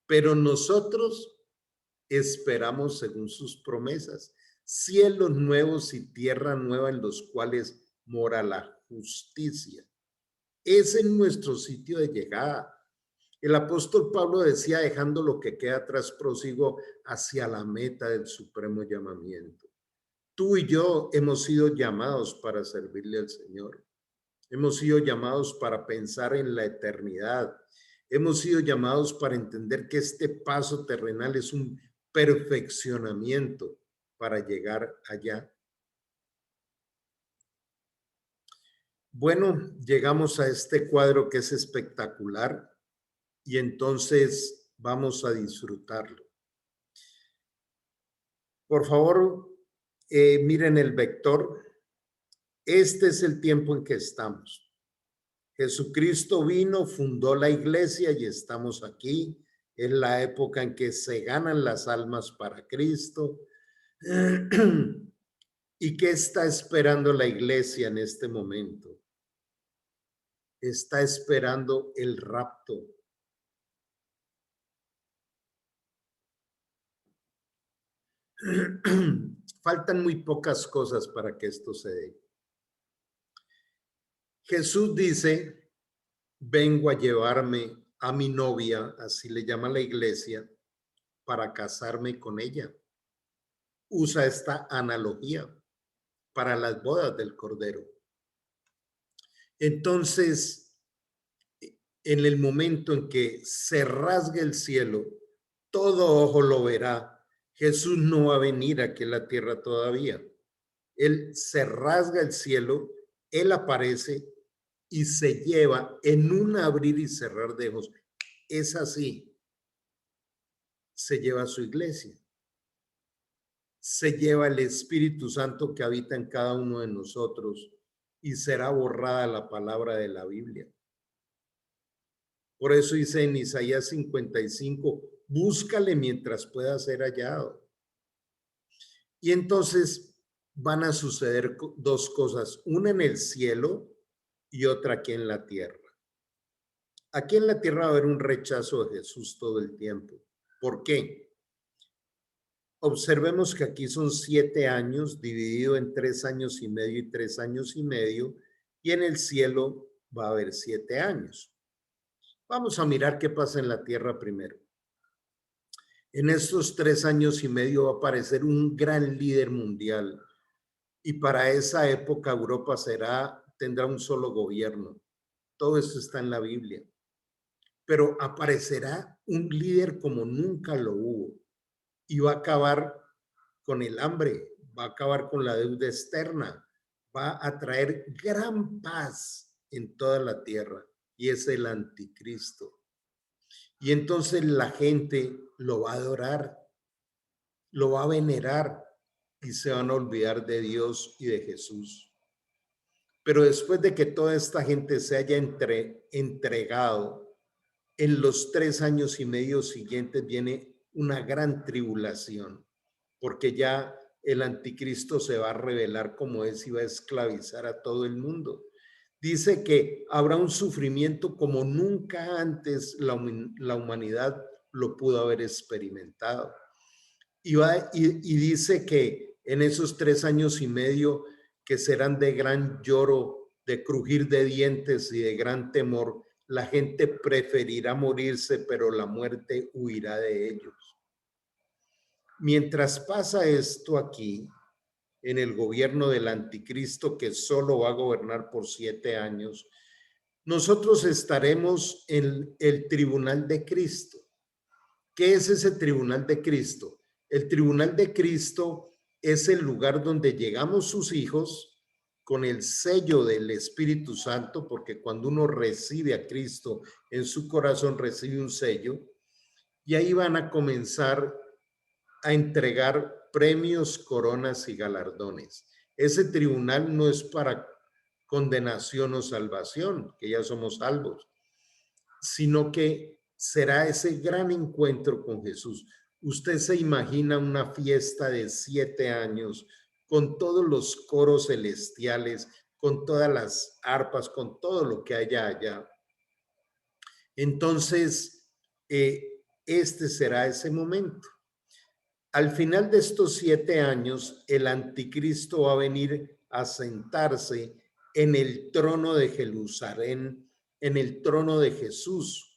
Pero nosotros esperamos según sus promesas, cielos nuevos y tierra nueva en los cuales mora la justicia. Ese es nuestro sitio de llegada. El apóstol Pablo decía: dejando lo que queda atrás, prosigo hacia la meta del supremo llamamiento. Tú y yo hemos sido llamados para servirle al Señor. Hemos sido llamados para pensar en la eternidad. Hemos sido llamados para entender que este paso terrenal es un perfeccionamiento para llegar allá. Bueno, llegamos a este cuadro que es espectacular y entonces vamos a disfrutarlo. Por favor, miren el vector. Este es el tiempo en que estamos. Jesucristo vino, fundó la iglesia y estamos aquí. Es la época en que se ganan las almas para Cristo. ¿Y qué está esperando la iglesia en este momento? Está esperando el rapto. Faltan muy pocas cosas para que esto se dé. Jesús dice: vengo a llevarme a mi novia, así le llama la iglesia, para casarme con ella. Usa esta analogía para las bodas del Cordero. Entonces, en el momento en que se rasgue el cielo, todo ojo lo verá. Jesús no va a venir aquí en la tierra todavía. Él se rasga el cielo, Él aparece y se lleva en un abrir y cerrar de ojos. Es así. Se lleva a su iglesia. Se lleva el Espíritu Santo que habita en cada uno de nosotros y será borrada la palabra de la Biblia. Por eso dice en Isaías 55, búscale mientras pueda ser hallado. Y entonces van a suceder dos cosas, una en el cielo y otra aquí en la tierra. Aquí en la tierra va a haber un rechazo de Jesús todo el tiempo. ¿Por qué? Observemos que aquí son 7 años dividido en 3 años y medio y 3 años y medio, y en el cielo va a haber 7 años. Vamos a mirar qué pasa en la tierra primero. En estos 3 años y medio va a aparecer un gran líder mundial, y para esa época Europa tendrá un solo gobierno. Todo esto está en la Biblia. Pero aparecerá un líder como nunca lo hubo y va a acabar con el hambre, va a acabar con la deuda externa, va a traer gran paz en toda la tierra, y es el anticristo. Y entonces la gente lo va a adorar, lo va a venerar y se van a olvidar de Dios y de Jesús. Pero después de que toda esta gente se haya entregado, en los 3 años y medio siguientes viene una gran tribulación, porque ya el anticristo se va a revelar como es y va a esclavizar a todo el mundo. Dice que habrá un sufrimiento como nunca antes la humanidad lo pudo haber experimentado. Y dice que en esos 3 años y medio que serán de gran lloro, de crujir de dientes y de gran temor, la gente preferirá morirse, pero la muerte huirá de ellos. Mientras pasa esto aquí, en el gobierno del anticristo, que solo va a gobernar por 7 años, nosotros estaremos en el tribunal de Cristo. ¿Qué es ese tribunal de Cristo? El tribunal de Cristo es el lugar donde llegamos sus hijos con el sello del Espíritu Santo, porque cuando uno recibe a Cristo en su corazón, recibe un sello, y ahí van a comenzar a entregar premios, coronas y galardones. Ese tribunal no es para condenación o salvación, que ya somos salvos, sino que será ese gran encuentro con Jesús. Usted se imagina una fiesta de 7 años con todos los coros celestiales, con todas las arpas, con todo lo que haya allá. Entonces, este será ese momento. Al final de estos 7 años, el anticristo va a venir a sentarse en el trono de Jerusalén, en el trono de Jesús.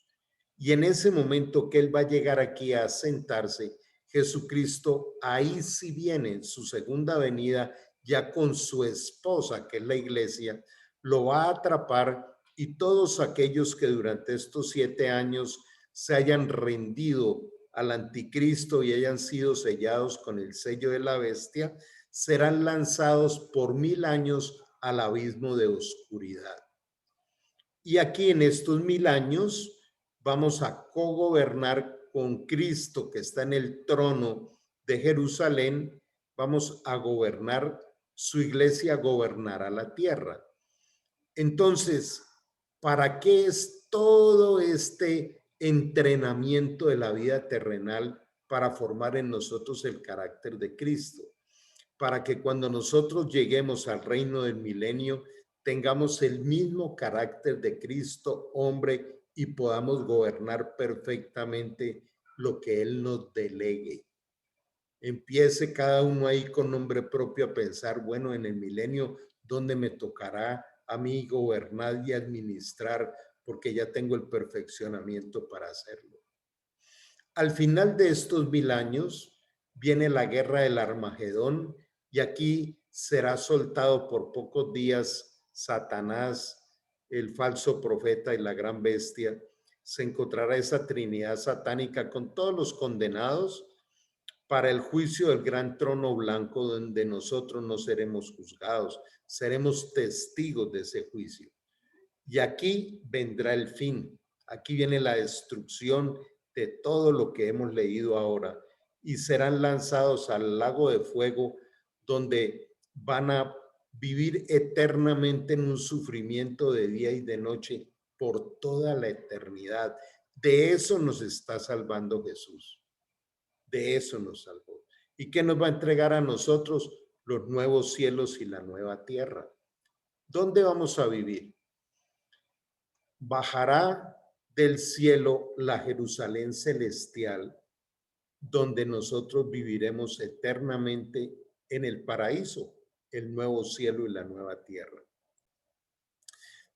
Y en ese momento que él va a llegar aquí a sentarse, Jesucristo ahí sí viene en su segunda venida, ya con su esposa, que es la iglesia, lo va a atrapar, y todos aquellos que durante estos 7 años se hayan rendido al anticristo y hayan sido sellados con el sello de la bestia, serán lanzados por 1000 años al abismo de oscuridad. Y aquí en estos 1000 años vamos a cogobernar con Cristo, que está en el trono de Jerusalén. Vamos a gobernar, su iglesia gobernará la tierra. Entonces, ¿para qué es todo este entrenamiento de la vida terrenal? Para formar en nosotros el carácter de Cristo, para que cuando nosotros lleguemos al reino del milenio tengamos el mismo carácter de Cristo, hombre, y podamos gobernar perfectamente lo que Él nos delegue. Empiece cada uno ahí con nombre propio a pensar, bueno, en el milenio, ¿dónde me tocará a mí gobernar y administrar? Porque ya tengo el perfeccionamiento para hacerlo. Al final de estos 1000 años viene la guerra del Armagedón, y aquí será soltado por pocos días Satanás, el falso profeta y la gran bestia. Se encontrará esa trinidad satánica con todos los condenados para el juicio del gran trono blanco, donde nosotros no seremos juzgados, seremos testigos de ese juicio. Y aquí vendrá el fin, aquí viene la destrucción de todo lo que hemos leído ahora, y serán lanzados al lago de fuego, donde van a vivir eternamente en un sufrimiento de día y de noche por toda la eternidad. De eso nos está salvando Jesús. De eso nos salvó. ¿Y qué nos va a entregar a nosotros? Los nuevos cielos y la nueva tierra. ¿Dónde vamos a vivir? Bajará del cielo la Jerusalén celestial, donde nosotros viviremos eternamente en el paraíso, el nuevo cielo y la nueva tierra.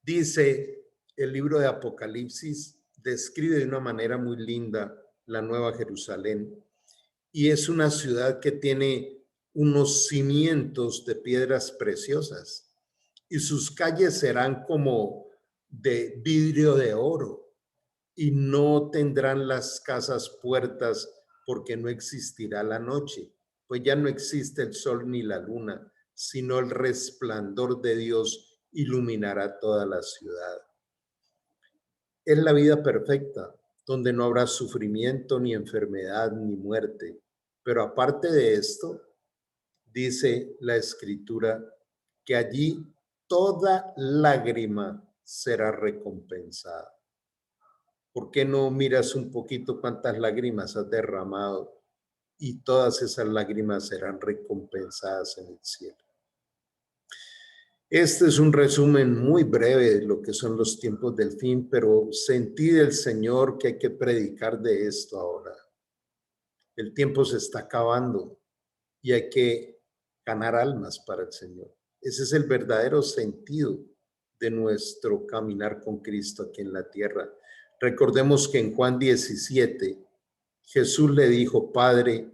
Dice el libro de Apocalipsis, describe de una manera muy linda la nueva Jerusalén, y es una ciudad que tiene unos cimientos de piedras preciosas, y sus calles serán como de vidrio de oro, y no tendrán las casas puertas, porque no existirá la noche, pues ya no existe el sol ni la luna, sino el resplandor de Dios iluminará toda la ciudad. Es la vida perfecta, donde no habrá sufrimiento, ni enfermedad, ni muerte. Pero aparte de esto, dice la Escritura que allí toda lágrima será recompensada. ¿Por qué no miras un poquito cuántas lágrimas has derramado? Y todas esas lágrimas serán recompensadas en el cielo. Este es un resumen muy breve de lo que son los tiempos del fin, pero sentí del Señor que hay que predicar de esto ahora. El tiempo se está acabando y hay que ganar almas para el Señor. Ese es el verdadero sentido de nuestro caminar con Cristo aquí en la tierra. Recordemos que en Juan 17, Jesús le dijo: Padre,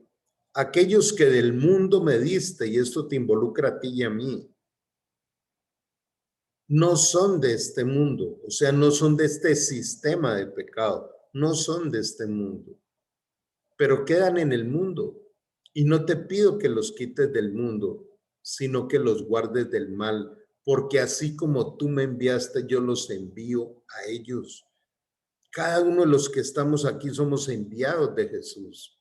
aquellos que del mundo me diste, y esto te involucra a ti y a mí, no son de este mundo, o sea, no son de este sistema de pecado, no son de este mundo, pero quedan en el mundo. Y no te pido que los quites del mundo, sino que los guardes del mal, porque así como tú me enviaste, yo los envío a ellos. Cada uno de los que estamos aquí somos enviados de Jesús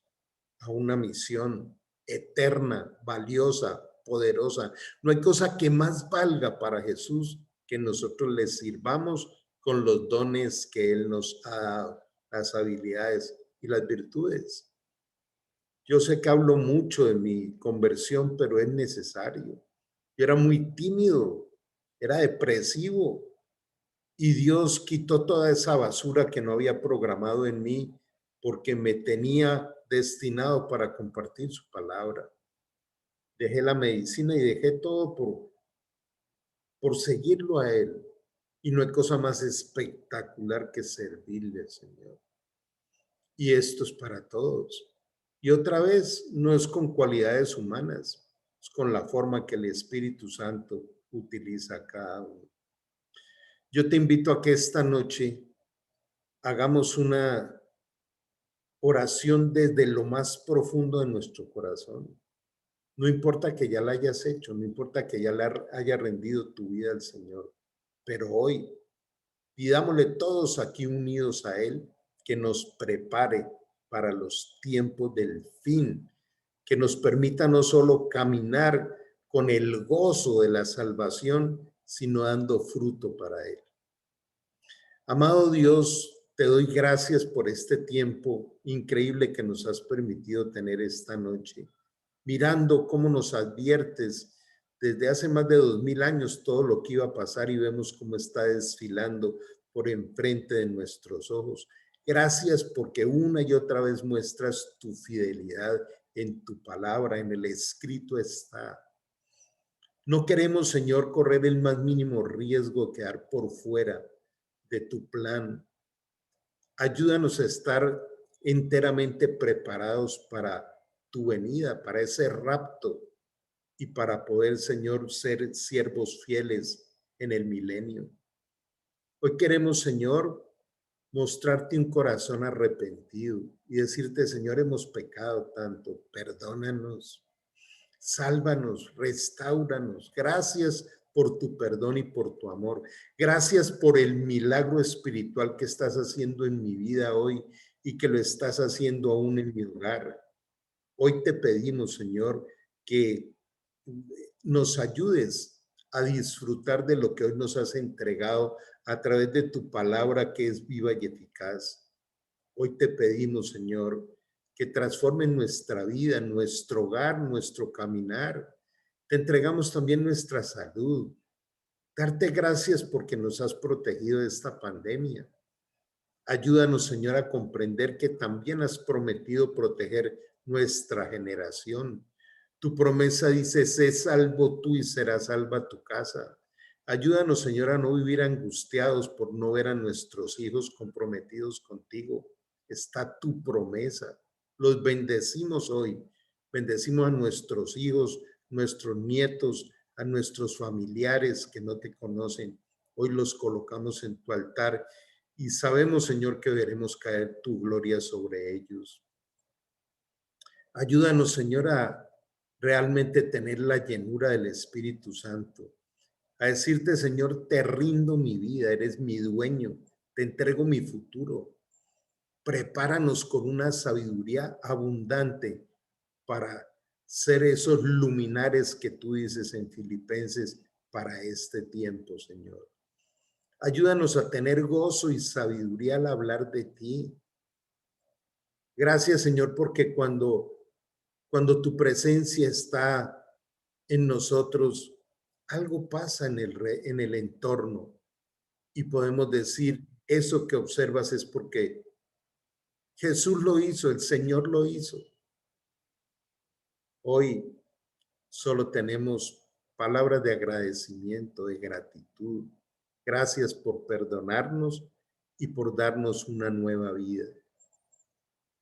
a una misión eterna, valiosa, poderosa. No hay cosa que más valga para Jesús que nosotros le sirvamos con los dones que Él nos ha dado, las habilidades y las virtudes. Yo sé que hablo mucho de mi conversión, pero es necesario. Yo era muy tímido, era depresivo, y Dios quitó toda esa basura que no había programado en mí porque me tenía destinado para compartir su palabra. Dejé la medicina y dejé todo por seguirlo a Él. Y no hay cosa más espectacular que servirle al Señor. Y esto es para todos. Y otra vez, no es con cualidades humanas, es con la forma que el Espíritu Santo utiliza a cada uno. Yo te invito a que esta noche hagamos una oración desde lo más profundo de nuestro corazón. No importa que ya la hayas hecho, no importa que ya la haya rendido tu vida al Señor, pero hoy pidámosle todos aquí unidos a Él que nos prepare para los tiempos del fin, que nos permita no solo caminar con el gozo de la salvación, sino dando fruto para Él. Amado Dios, te doy gracias por este tiempo increíble que nos has permitido tener esta noche, mirando cómo nos adviertes desde hace más de 2000 años todo lo que iba a pasar y vemos cómo está desfilando por enfrente de nuestros ojos. Gracias porque una y otra vez muestras tu fidelidad en tu palabra, en el escrito está. No queremos, Señor, correr el más mínimo riesgo de quedar por fuera de tu plan. Ayúdanos a estar enteramente preparados para tu venida, para ese rapto y para poder, Señor, ser siervos fieles en el milenio. Hoy queremos, Señor, mostrarte un corazón arrepentido y decirte: Señor, hemos pecado tanto, perdónanos, sálvanos, restáuranos. Gracias por tu perdón y por tu amor. Gracias por el milagro espiritual que estás haciendo en mi vida hoy y que lo estás haciendo aún en mi hogar. Hoy te pedimos, Señor, que nos ayudes a disfrutar de lo que hoy nos has entregado a través de tu palabra que es viva y eficaz. Hoy te pedimos, Señor, que transforme nuestra vida, nuestro hogar, nuestro caminar. Te entregamos también nuestra salud. Darte gracias porque nos has protegido de esta pandemia. Ayúdanos, Señor, a comprender que también has prometido proteger nuestra generación. Tu promesa dice: sé salvo tú y será salva tu casa. Ayúdanos, Señor, a no vivir angustiados por no ver a nuestros hijos comprometidos contigo. Está tu promesa. Los bendecimos hoy. Bendecimos a nuestros hijos, nuestros nietos, a nuestros familiares que no te conocen. Hoy los colocamos en tu altar y sabemos, Señor, que veremos caer tu gloria sobre ellos. Ayúdanos, Señor, a realmente tener la llenura del Espíritu Santo. A decirte: Señor, te rindo mi vida, eres mi dueño, te entrego mi futuro. prepáranos con una sabiduría abundante para ser esos luminares que tú dices en Filipenses para este tiempo, Señor. Ayúdanos a tener gozo y sabiduría al hablar de ti. Gracias, Señor, porque cuando tu presencia está en nosotros, algo pasa en el entorno y podemos decir, eso que observas es porque Jesús lo hizo, el Señor lo hizo. Hoy solo tenemos palabras de agradecimiento, de gratitud. Gracias por perdonarnos y por darnos una nueva vida.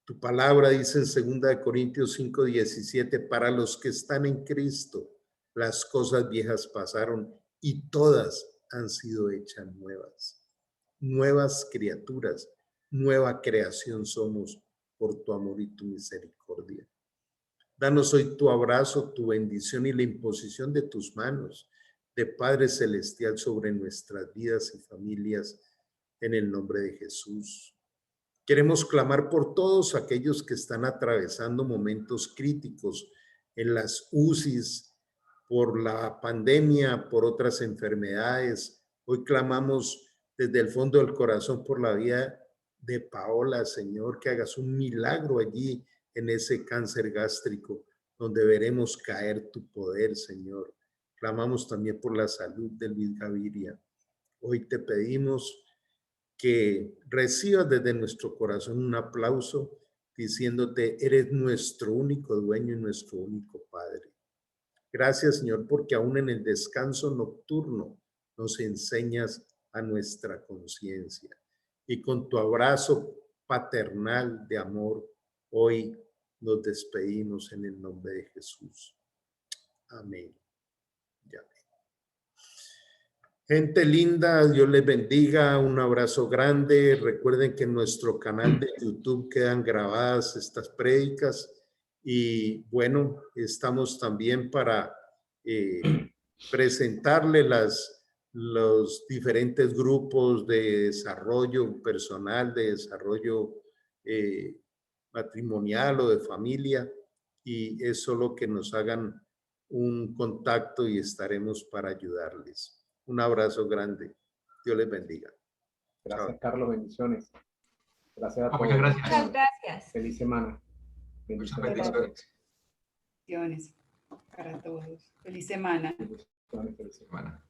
Tu palabra dice en 2 Corintios 5:17, para los que están en Cristo, las cosas viejas pasaron y todas han sido hechas nuevas. Nuevas criaturas, nueva creación somos por tu amor y tu misericordia. Danos hoy tu abrazo, tu bendición y la imposición de tus manos de Padre Celestial sobre nuestras vidas y familias en el nombre de Jesús. Queremos clamar por todos aquellos que están atravesando momentos críticos en las UCIs, por la pandemia, por otras enfermedades. Hoy clamamos desde el fondo del corazón por la vida de Paola, Señor, que hagas un milagro allí en ese cáncer gástrico, donde veremos caer tu poder, Señor. Clamamos también por la salud de Luis Gaviria. Hoy te pedimos que recibas desde nuestro corazón un aplauso diciéndote, eres nuestro único dueño y nuestro único Padre. Gracias, Señor, porque aún en el descanso nocturno nos enseñas a nuestra conciencia. Y con tu abrazo paternal de amor, hoy nos despedimos en el nombre de Jesús. Amén. Gente linda, Dios les bendiga, un abrazo grande. Recuerden que en nuestro canal de YouTube quedan grabadas estas prédicas y bueno, estamos también para presentarle los diferentes grupos de desarrollo personal, de desarrollo matrimonial o de familia, y es solo que nos hagan un contacto y estaremos para ayudarles. Un abrazo grande. Dios les bendiga. Gracias, Chao. Carlos. Bendiciones. Gracias a todos. Muchas gracias. Muchas gracias. Feliz semana. Muchas Bendiciones. bendiciones. Bendiciones para todos. Feliz semana. Bendiciones, feliz semana. Semana.